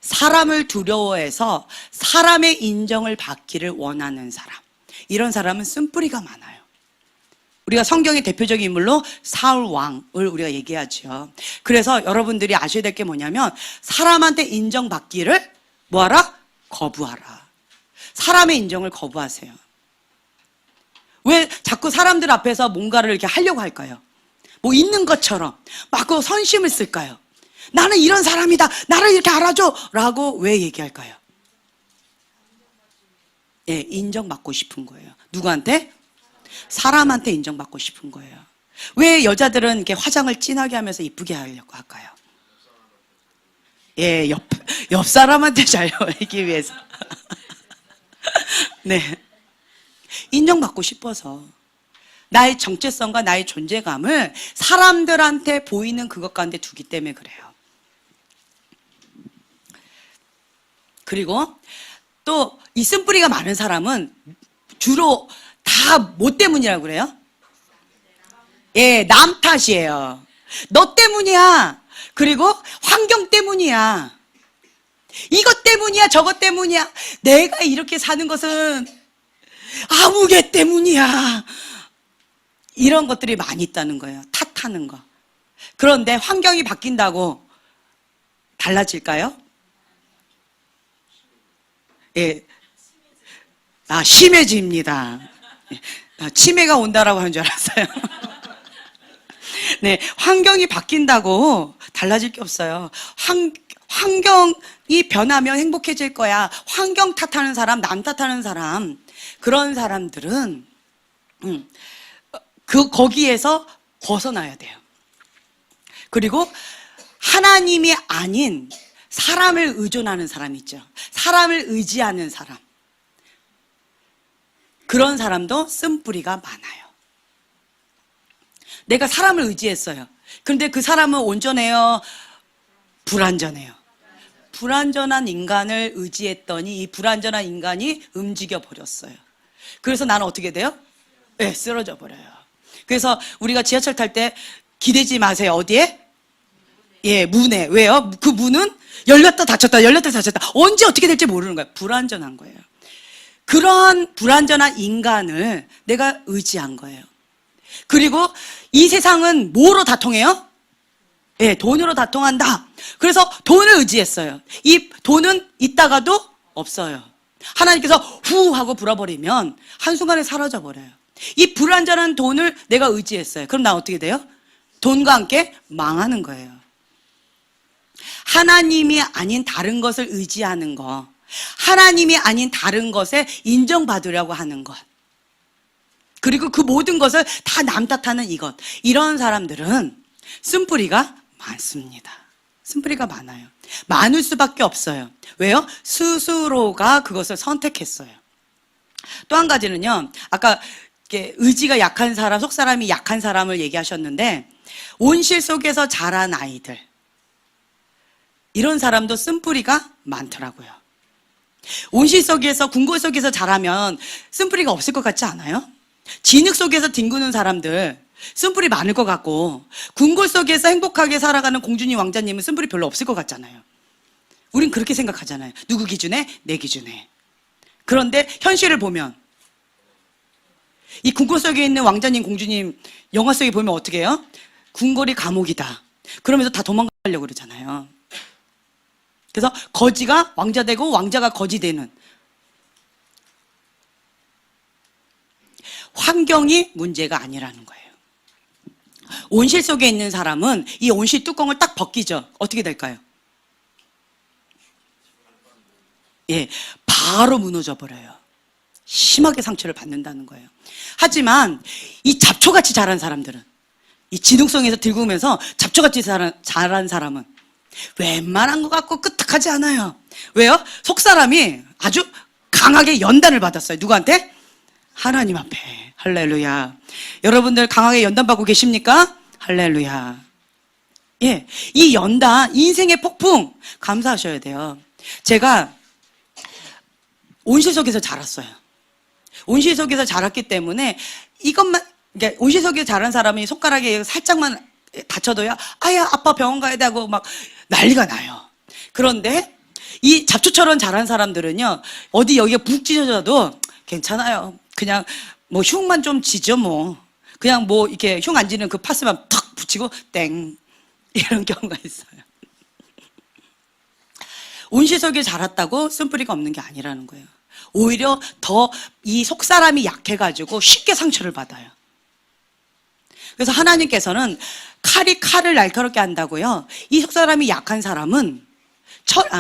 사람을 두려워해서 사람의 인정을 받기를 원하는 사람, 이런 사람은 쓴뿌리가 많아요. 우리가 성경의 대표적인 인물로 사울 왕을 우리가 얘기하죠. 그래서 여러분들이 아셔야 될 게 뭐냐면, 사람한테 인정받기를 뭐하라? 거부하라. 사람의 인정을 거부하세요. 왜 자꾸 사람들 앞에서 뭔가를 이렇게 하려고 할까요? 뭐 있는 것처럼 막 그 선심을 쓸까요? 나는 이런 사람이다, 나를 이렇게 알아줘 라고 왜 얘기할까요? 예, 인정받고 싶은 거예요. 누구한테? 사람한테 인정받고 싶은 거예요. 왜 여자들은 이렇게 화장을 진하게 하면서 이쁘게 하려고 할까요? 예, 옆 사람한테 잘 보이기 위해서. 네. 인정받고 싶어서. 나의 정체성과 나의 존재감을 사람들한테 보이는 그것 가운데 두기 때문에 그래요. 그리고 또 이 쓴뿌리가 많은 사람은 주로 다 뭐 때문이라고 그래요? 예, 남 탓이에요. 너 때문이야. 그리고 환경 때문이야. 이것 때문이야, 저것 때문이야. 내가 이렇게 사는 것은 아무개 때문이야. 이런 것들이 많이 있다는 거예요. 탓하는 거. 그런데 환경이 바뀐다고 달라질까요? 예. 심해집니다. 치매가 온다라고 하는 줄 알았어요. 네, 환경이 바뀐다고 달라질 게 없어요. 환경이 변하면 행복해질 거야. 환경 탓하는 사람, 남 탓하는 사람, 그런 사람들은 거기에서 벗어나야 돼요. 그리고 하나님이 아닌 사람을 의존하는 사람 있죠. 사람을 의지하는 사람. 그런 사람도 쓴뿌리가 많아요. 내가 사람을 의지했어요. 그런데 그 사람은 온전해요? 불완전해요? 불완전한 인간을 의지했더니 이 불완전한 인간이 움직여 버렸어요. 그래서 나는 어떻게 돼요? 네, 쓰러져 버려요. 그래서 우리가 지하철 탈 때 기대지 마세요. 어디에? 예, 문에. 왜요? 그 문은 열렸다 닫혔다, 열렸다 닫혔다. 언제 어떻게 될지 모르는 거예요. 불완전한 거예요. 그런 불완전한 인간을 내가 의지한 거예요. 그리고 이 세상은 뭐로 다 통해요? 예, 돈으로 다 통한다. 그래서 돈을 의지했어요. 이 돈은 있다가도 없어요. 하나님께서 후 하고 불어버리면 한순간에 사라져 버려요. 이 불완전한 돈을 내가 의지했어요. 그럼 나 어떻게 돼요? 돈과 함께 망하는 거예요. 하나님이 아닌 다른 것을 의지하는 것, 하나님이 아닌 다른 것에 인정받으려고 하는 것, 그리고 그 모든 것을 다 남 탓하는 이것, 이런 사람들은 쓴뿌리가 많습니다. 쓴뿌리가 많아요. 많을 수밖에 없어요. 왜요? 스스로가 그것을 선택했어요. 또 한 가지는요, 아까 의지가 약한 사람, 속사람이 약한 사람을 얘기하셨는데, 온실 속에서 자란 아이들, 이런 사람도 쓴뿌리가 많더라고요. 온실 속에서, 궁궐 속에서 자라면 쓴뿌리가 없을 것 같지 않아요? 진흙 속에서 뒹구는 사람들 쓴뿌리 많을 것 같고, 궁궐 속에서 행복하게 살아가는 공주님 왕자님은 쓴뿌리 별로 없을 것 같잖아요. 우린 그렇게 생각하잖아요. 누구 기준에? 내 기준에. 그런데 현실을 보면 이 궁궐 속에 있는 왕자님 공주님 영화 속에 보면 어떻게 해요? 궁궐이 감옥이다 그러면서 다 도망가려고 그러잖아요. 그래서 거지가 왕자 되고 왕자가 거지 되는, 환경이 문제가 아니라는 거예요. 온실 속에 있는 사람은 이 온실 뚜껑을 딱 벗기죠. 어떻게 될까요? 예, 바로 무너져 버려요. 심하게 상처를 받는다는 거예요. 하지만 이 잡초같이 자란 사람들은, 이 진흙성에서 들구면서 잡초같이 자란 사람은 웬만한 것 같고 끄떡하지 않아요. 왜요? 속사람이 아주 강하게 연단을 받았어요. 누구한테? 하나님 앞에. 할렐루야. 여러분들 강하게 연단받고 계십니까? 할렐루야. 예, 이 연단, 인생의 폭풍 감사하셔야 돼요. 제가 온실 속에서 자랐어요. 온실 속에서 자랐기 때문에 이것만, 그러니까 온실 속에서 자란 사람이 손가락에 살짝만 다쳐도요, 아야, 아빠 병원 가야 돼 하고 막 난리가 나요. 그런데 이 잡초처럼 자란 사람들은요, 어디 여기가 푹 찢어져도 괜찮아요. 그냥 뭐 흉만 좀 지죠, 뭐. 그냥 뭐 이렇게 흉 안 지는 그 파스만 탁 붙이고 땡. 이런 경우가 있어요. 온실 속에 자랐다고 쓴뿌리가 없는 게 아니라는 거예요. 오히려 더 이 속사람이 약해가지고 쉽게 상처를 받아요. 그래서 하나님께서는 칼이 칼을 날카롭게 한다고요. 이 속사람이 약한 사람은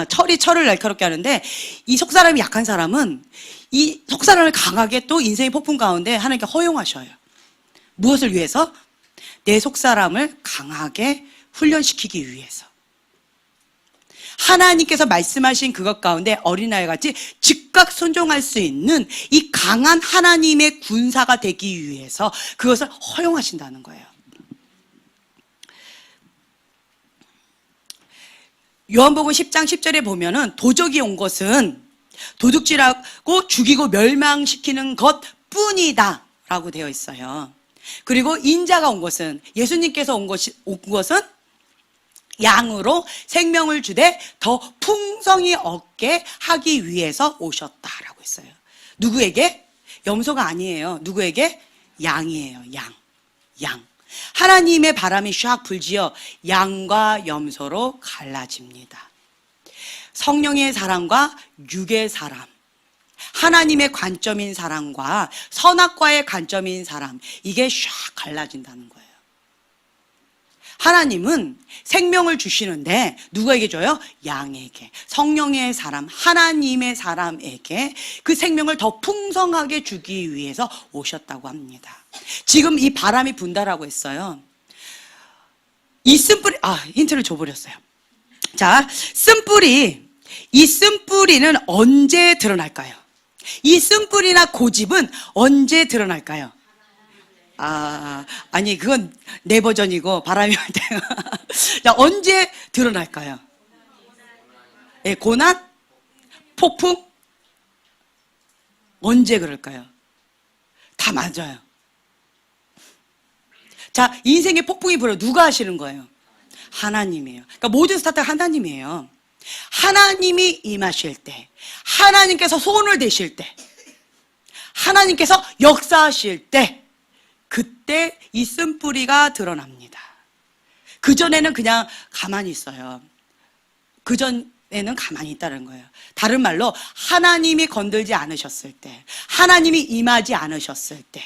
철이 철을 날카롭게 하는데, 이 속사람이 약한 사람은 이 속사람을 강하게 또 인생의 폭풍 가운데 하나님께 허용하셔요. 무엇을 위해서? 내 속사람을 강하게 훈련시키기 위해서. 하나님께서 말씀하신 그것 가운데 어린아이같이 즉각 순종할 수 있는 이 강한 하나님의 군사가 되기 위해서 그것을 허용하신다는 거예요. 요한복음 10장 10절에 보면은 도적이 온 것은 도둑질하고 죽이고 멸망시키는 것뿐이다 라고 되어 있어요. 그리고 인자가 온 것은, 예수님께서 온 것은 양으로 생명을 주되 더 풍성히 얻게 하기 위해서 오셨다라고 했어요. 누구에게? 염소가 아니에요. 누구에게? 양이에요. 양. 하나님의 바람이 샥 불지어 양과 염소로 갈라집니다. 성령의 사람과 육의 사람, 하나님의 관점인 사람과 선악과의 관점인 사람, 이게 샥 갈라진다는 거예요. 하나님은 생명을 주시는데 누구에게 줘요? 양에게. 성령의 사람, 하나님의 사람에게 그 생명을 더 풍성하게 주기 위해서 오셨다고 합니다. 지금 이 바람이 분다라고 했어요. 이 쓴뿌리, 힌트를 줘버렸어요. 자, 이 쓴뿌리는 언제 드러날까요? 이 쓴뿌리나 고집은 언제 드러날까요? 아니, 그건 내 버전이고, 바람이 올 때. 자, 언제 드러날까요? 예, 고난? 폭풍? 언제 그럴까요? 다 맞아요. 자, 인생의 폭풍이 불어 누가 하시는 거예요? 하나님이에요. 그러니까 모든 스타트가 하나님이에요. 하나님이 임하실 때, 하나님께서 손을 대실 때, 하나님께서 역사하실 때, 그때 이 쓴뿌리가 드러납니다. 그전에는 그냥 가만히 있어요. 그전에는 가만히 있다는 거예요. 다른 말로 하나님이 건들지 않으셨을 때, 하나님이 임하지 않으셨을 때,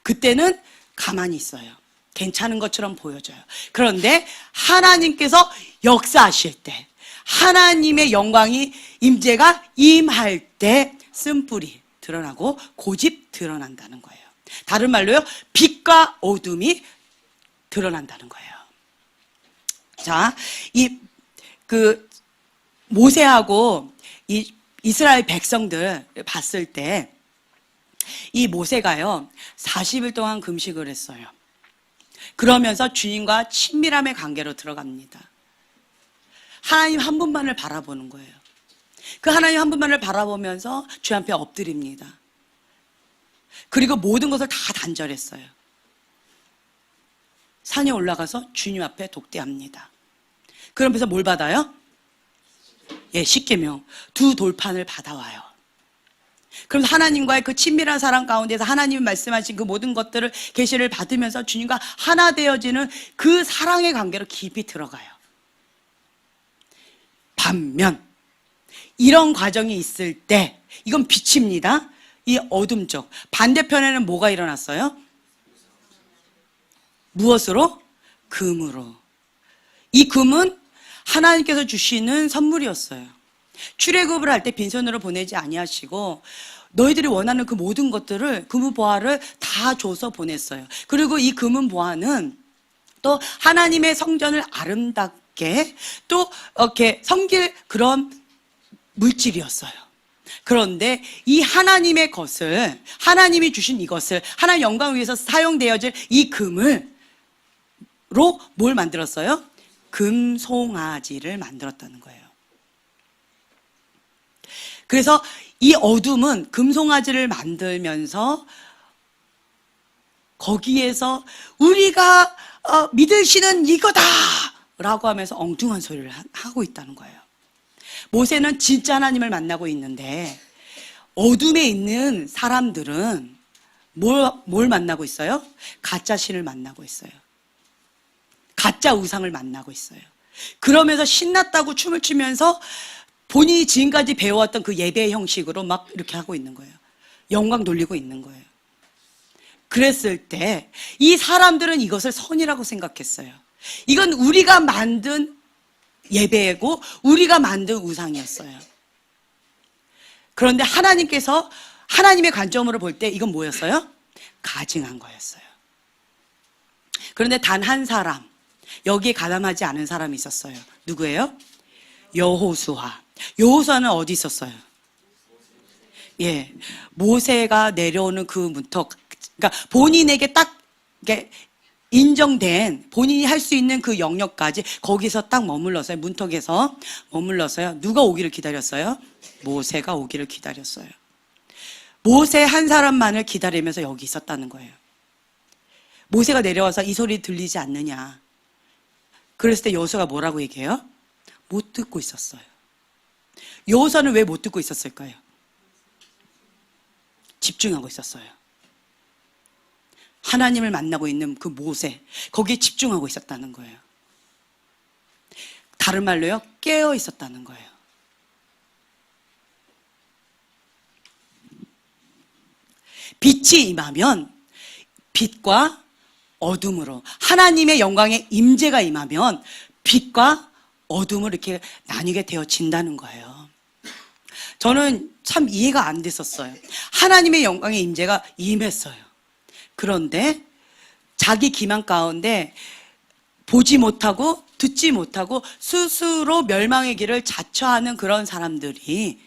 그때는 가만히 있어요. 괜찮은 것처럼 보여져요. 그런데 하나님께서 역사하실 때, 하나님의 영광이 임재가 임할 때 쓴뿌리 드러나고 고집 드러난다는 거예요. 다른 말로요, 빛과 어둠이 드러난다는 거예요. 자, 모세하고 이 이스라엘 백성들 봤을 때, 이 모세가요, 40일 동안 금식을 했어요. 그러면서 주님과 친밀함의 관계로 들어갑니다. 하나님 한 분만을 바라보는 거예요. 그 하나님 한 분만을 바라보면서 주 앞에 엎드립니다. 그리고 모든 것을 다 단절했어요. 산에 올라가서 주님 앞에 독대합니다. 그러면서 뭘 받아요? 예, 십계명. 2 돌판을 받아와요. 그럼 하나님과의 그 친밀한 사랑 가운데서 하나님이 말씀하신 그 모든 것들을 계시를 받으면서 주님과 하나 되어지는 그 사랑의 관계로 깊이 들어가요. 반면 이런 과정이 있을 때 이건 빛입니다. 이 어둠 쪽 반대편에는 뭐가 일어났어요? 무엇으로? 금으로. 이 금은 하나님께서 주시는 선물이었어요. 출애굽을 할 때 빈손으로 보내지 아니하시고 너희들이 원하는 그 모든 것들을 금은 보화를 다 줘서 보냈어요. 그리고 이 금은 보화는 또 하나님의 성전을 아름답게 또 이렇게 섬길 그런 물질이었어요. 그런데 이 하나님의 것을, 하나님이 주신 이것을 하나님 영광을 위해서 사용되어질 이 금을로 뭘 만들었어요? 금송아지를 만들었다는 거예요. 그래서 이 어둠은 금송아지를 만들면서 거기에서 우리가 믿을 신은 이거다! 라고 하면서 엉뚱한 소리를 하고 있다는 거예요. 모세는 진짜 하나님을 만나고 있는데 어둠에 있는 사람들은 뭘 만나고 있어요? 가짜 신을 만나고 있어요. 가짜 우상을 만나고 있어요. 그러면서 신났다고 춤을 추면서 본인이 지금까지 배워왔던 그 예배 형식으로 막 이렇게 하고 있는 거예요. 영광 돌리고 있는 거예요. 그랬을 때 이 사람들은 이것을 선이라고 생각했어요. 이건 우리가 만든 예배고 우리가 만든 우상이었어요. 그런데 하나님께서 하나님의 관점으로 볼 때 이건 뭐였어요? 가증한 거였어요. 그런데 단 한 사람, 여기에 가담하지 않은 사람이 있었어요. 누구예요? 여호수아. 여호수아는 어디 있었어요? 예, 모세가 내려오는 그 문턱, 그러니까 본인에게 딱 인정된 본인이 할 수 있는 그 영역까지 거기서 딱 머물렀어요. 문턱에서 머물렀어요. 누가 오기를 기다렸어요? 모세가 오기를 기다렸어요. 모세 한 사람만을 기다리면서 여기 있었다는 거예요. 모세가 내려와서 이 소리 들리지 않느냐. 그랬을 때 여호수아가 뭐라고 얘기해요? 못 듣고 있었어요. 여호수아는 왜 못 듣고 있었을까요? 집중하고 있었어요. 하나님을 만나고 있는 그 모세, 거기에 집중하고 있었다는 거예요. 다른 말로요, 깨어 있었다는 거예요. 빛이 임하면 빛과 어둠으로, 하나님의 영광의 임재가 임하면 빛과 어둠을 이렇게 나뉘게 되어진다는 거예요. 저는 참 이해가 안 됐었어요. 하나님의 영광의 임재가 임했어요. 그런데 자기 기만 가운데 보지 못하고 듣지 못하고 스스로 멸망의 길을 자처하는 그런 사람들이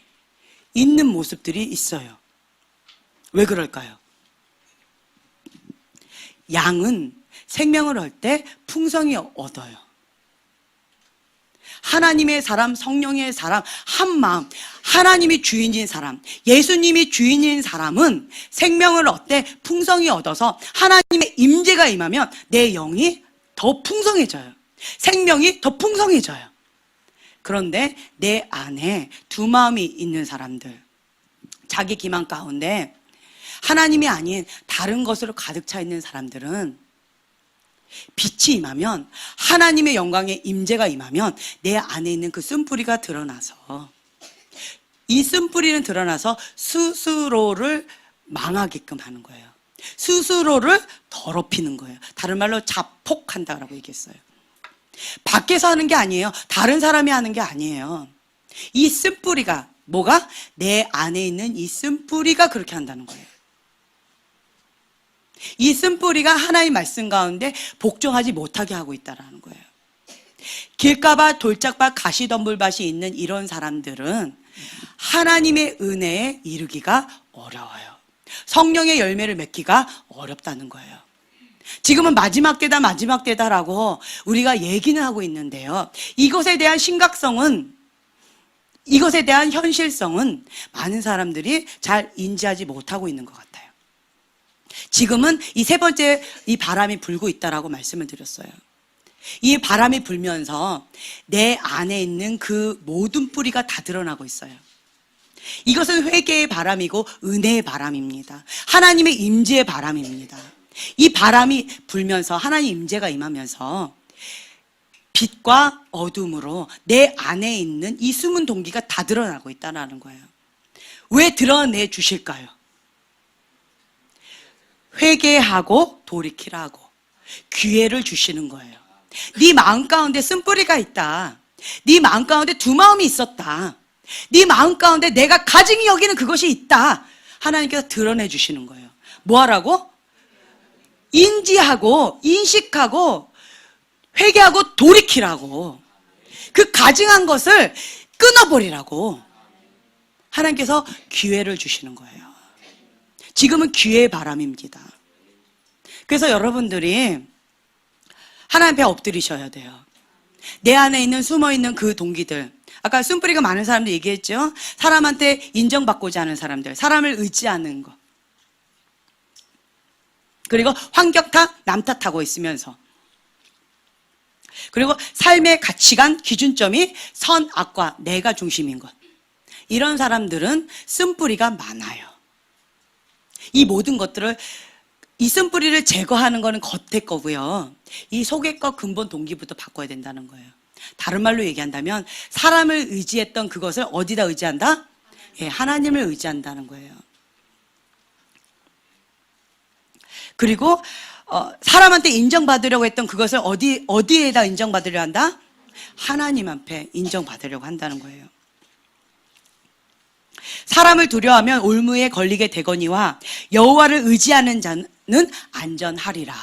있는 모습들이 있어요. 왜 그럴까요? 양은 생명을 얻을 때 풍성히 얻어요. 하나님의 사람, 성령의 사람, 한 마음, 하나님이 주인인 사람, 예수님이 주인인 사람은 생명을 얻되 풍성히 얻어서 하나님의 임재가 임하면 내 영이 더 풍성해져요. 생명이 더 풍성해져요. 그런데 내 안에 두 마음이 있는 사람들, 자기 기만 가운데 하나님이 아닌 다른 것으로 가득 차 있는 사람들은 빛이 임하면, 하나님의 영광의 임재가 임하면 내 안에 있는 그 쓴뿌리가 드러나서, 이 쓴뿌리는 드러나서 스스로를 망하게끔 하는 거예요. 스스로를 더럽히는 거예요. 다른 말로 자폭한다라고 얘기했어요. 밖에서 하는 게 아니에요. 다른 사람이 하는 게 아니에요. 이 쓴뿌리가, 뭐가? 내 안에 있는 이 쓴뿌리가 그렇게 한다는 거예요. 이 쓴뿌리가 하나님의 말씀 가운데 복종하지 못하게 하고 있다는 거예요. 길가밭, 돌짝밭, 가시덤불밭이 있는 이런 사람들은 하나님의 은혜에 이르기가 어려워요. 성령의 열매를 맺기가 어렵다는 거예요. 지금은 마지막 때다, 마지막 때다라고 우리가 얘기는 하고 있는데요. 이것에 대한 심각성은, 이것에 대한 현실성은 많은 사람들이 잘 인지하지 못하고 있는 것 같아요. 지금은 이 세 번째 이 바람이 불고 있다라고 말씀을 드렸어요. 이 바람이 불면서 내 안에 있는 그 모든 뿌리가 다 드러나고 있어요. 이것은 회개의 바람이고 은혜의 바람입니다. 하나님의 임재의 바람입니다. 이 바람이 불면서 하나님 임재가 임하면서 빛과 어둠으로 내 안에 있는 이 숨은 동기가 다 드러나고 있다는 거예요. 왜 드러내 주실까요? 회개하고 돌이키라고 기회를 주시는 거예요. 네 마음 가운데 쓴뿌리가 있다. 네 마음 가운데 두 마음이 있었다. 네 마음 가운데 내가 가증히 여기는 그것이 있다. 하나님께서 드러내 주시는 거예요. 뭐 하라고? 인지하고 인식하고 회개하고 돌이키라고. 그 가증한 것을 끊어버리라고 하나님께서 기회를 주시는 거예요. 지금은 기회의 바람입니다. 그래서 여러분들이 하나님 앞에 엎드리셔야 돼요. 내 안에 있는 숨어있는 그 동기들, 아까 쓴뿌리가 많은 사람들 얘기했죠. 사람한테 인정받고자 하는 사람들, 사람을 의지하는 거, 그리고 환경 탓, 남 탓하고 있으면서, 그리고 삶의 가치관, 기준점이 선, 악과 내가 중심인 것, 이런 사람들은 쓴뿌리가 많아요. 이 모든 것들을, 이 쓴뿌리를 제거하는 거는 겉에 거고요. 이 속의 거 근본 동기부터 바꿔야 된다는 거예요. 다른 말로 얘기한다면 사람을 의지했던 그것을 어디다 의지한다? 예, 하나님을 의지한다는 거예요. 그리고 사람한테 인정받으려고 했던 그것을 어디에다 인정받으려 한다? 하나님 앞에 인정받으려고 한다는 거예요. 사람을 두려워하면 올무에 걸리게 되거니와 여호와를 의지하는 자는 안전하리라.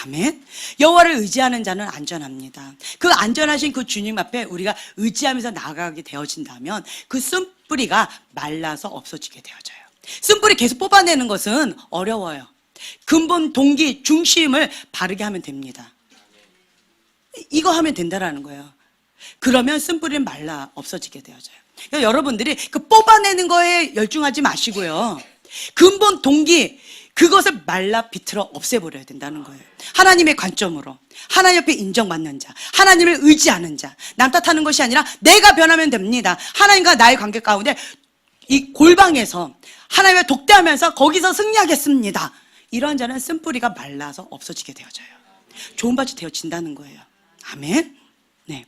아멘. 여호와를 의지하는 자는 안전합니다. 그 안전하신 그 주님 앞에 우리가 의지하면서 나아가게 되어진다면 그 쓴뿌리가 말라서 없어지게 되어져요. 쓴뿌리 계속 뽑아내는 것은 어려워요. 근본 동기 중심을 바르게 하면 됩니다. 이거 하면 된다라는 거예요. 그러면 쓴뿌리는 말라 없어지게 되어져요. 그러니까 여러분들이 그 뽑아내는 거에 열중하지 마시고요. 근본 동기, 그것을 말라 비틀어 없애버려야 된다는 거예요. 하나님의 관점으로, 하나님 옆에 인정받는 자, 하나님을 의지하는 자, 남 탓하는 것이 아니라 내가 변하면 됩니다. 하나님과 나의 관계 가운데 이 골방에서 하나님과 독대하면서 거기서 승리하겠습니다. 이러한 자는 쓴뿌리가 말라서 없어지게 되어져요. 좋은 밭이 되어진다는 거예요. 아멘. 네.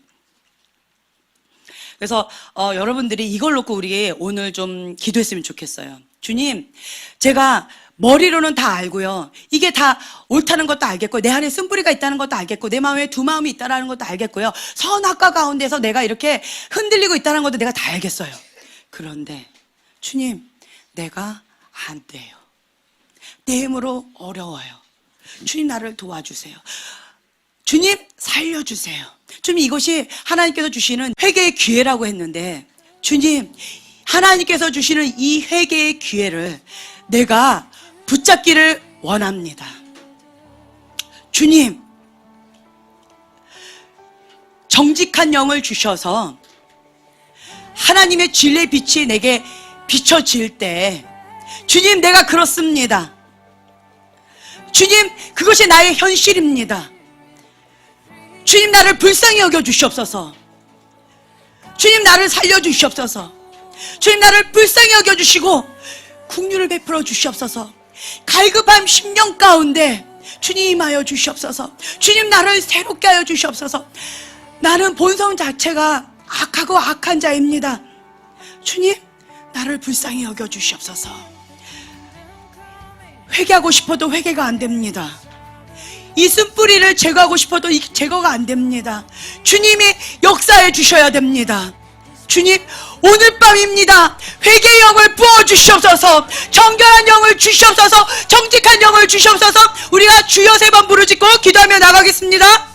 그래서 여러분들이 이걸 놓고 우리 오늘 좀 기도했으면 좋겠어요. 주님, 제가 머리로는 다 알고요. 이게 다 옳다는 것도 알겠고, 내 안에 쓴뿌리가 있다는 것도 알겠고, 내 마음에 두 마음이 있다는 것도 알겠고요. 선악과 가운데서 내가 이렇게 흔들리고 있다는 것도 내가 다 알겠어요. 그런데 주님, 내가 안 돼요. 내 힘으로 어려워요. 주님, 나를 도와주세요. 주님, 살려주세요. 주님, 이것이 하나님께서 주시는 회개의 기회라고 했는데, 주님, 하나님께서 주시는 이 회개의 기회를 내가 붙잡기를 원합니다. 주님, 정직한 영을 주셔서 하나님의 진리의 빛이 내게 비춰질 때, 주님, 내가 그렇습니다. 주님, 그것이 나의 현실입니다. 주님, 나를 불쌍히 여겨 주시옵소서. 주님, 나를 살려 주시옵소서. 주님, 나를 불쌍히 여겨 주시고 긍휼을 베풀어 주시옵소서. 갈급한 심령 가운데 주님 임하여 주시옵소서. 주님, 나를 새롭게 하여 주시옵소서. 나는 본성 자체가 악하고 악한 자입니다. 주님, 나를 불쌍히 여겨 주시옵소서. 회개하고 싶어도 회개가 안 됩니다. 이 쓴뿌리를 제거하고 싶어도 제거가 안 됩니다. 주님이 역사해 주셔야 됩니다. 주님, 오늘 밤입니다. 회개의 영을 부어주시옵소서. 정결한 영을 주시옵소서. 정직한 영을 주시옵소서. 우리가 주여 3번 부르짖고 기도하며 나가겠습니다.